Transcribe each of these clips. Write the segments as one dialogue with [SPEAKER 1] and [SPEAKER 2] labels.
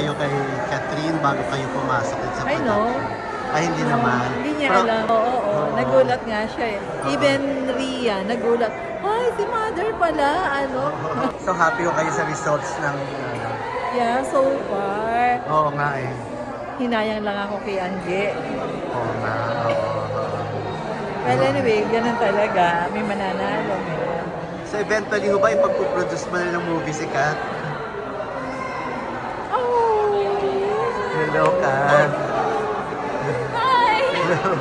[SPEAKER 1] kayo kay Catherine bago kayo pumasok sa
[SPEAKER 2] I know.
[SPEAKER 1] Ay, hindi naman.
[SPEAKER 2] Hindi niya
[SPEAKER 1] Pero-
[SPEAKER 2] alam. Oo,
[SPEAKER 1] Oo.
[SPEAKER 2] nagulat nga siya eh. Even Ria, nagulat. Ay, si mother pala, ano?
[SPEAKER 1] So happy ko kayo sa results ng...
[SPEAKER 2] Yeah, so far.
[SPEAKER 1] Oo nga eh.
[SPEAKER 2] Hinayang lang ako kay Angge.
[SPEAKER 1] Oo nga. Oo.
[SPEAKER 2] Well, anyway, ganun talaga. May mananalo.
[SPEAKER 1] So eventually ho ba ipagpuproduce mo na ng movie si Kat?
[SPEAKER 2] Oh!
[SPEAKER 1] Hello, Kat.
[SPEAKER 2] Hi!
[SPEAKER 1] Hello.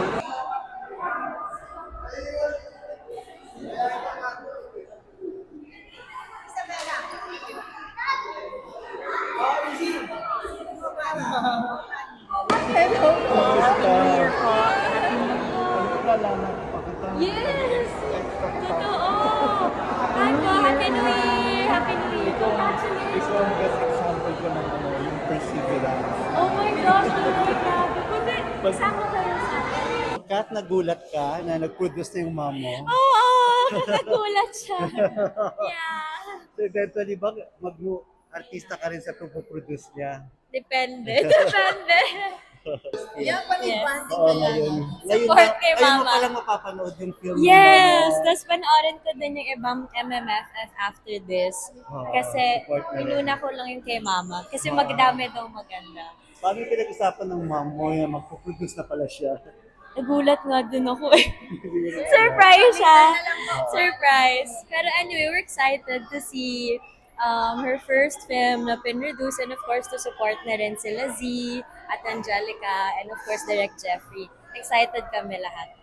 [SPEAKER 2] Hello po.
[SPEAKER 3] Yes! Totoo! Hi po! Happy New Year! Happy New Year! Congratulations!
[SPEAKER 4] Ikaw ang best example ko ng yung perseverance.
[SPEAKER 3] Oh my gosh! Grabe! Kundi, kasama kayo sa akin.
[SPEAKER 1] Kat, nagulat ka na nag-produce na yung mom mo?
[SPEAKER 3] Oo! Nagulat siya. Yeah.
[SPEAKER 1] So eventually ba artista ka rin sa pagpuproduce niya?
[SPEAKER 3] Depende. Depende.
[SPEAKER 2] Yan pa ni
[SPEAKER 3] Yes.
[SPEAKER 1] Oo, ngayon.
[SPEAKER 3] Support kay
[SPEAKER 1] Ngayon mo
[SPEAKER 3] Mama.
[SPEAKER 1] palang mapapanood yung film
[SPEAKER 3] Yes!
[SPEAKER 1] mo.
[SPEAKER 3] Tapos panoorin ko din yung ibang MMFF after this.
[SPEAKER 1] Oo,
[SPEAKER 3] Kasi
[SPEAKER 1] support na rin.
[SPEAKER 3] inuna ko lang yung kay Mama. Kasi magdami daw maganda.
[SPEAKER 1] Paano yung pinag-usapan ng mom mo na magpuproduce na pala siya?
[SPEAKER 3] Nagulat nga din ako eh. Surprise siya. Surprise. Pero anyway, we're excited to see her first film na pinroduce and of course to support na rin sila Z at Angelica and of course Direct Jeffrey. Excited kami lahat.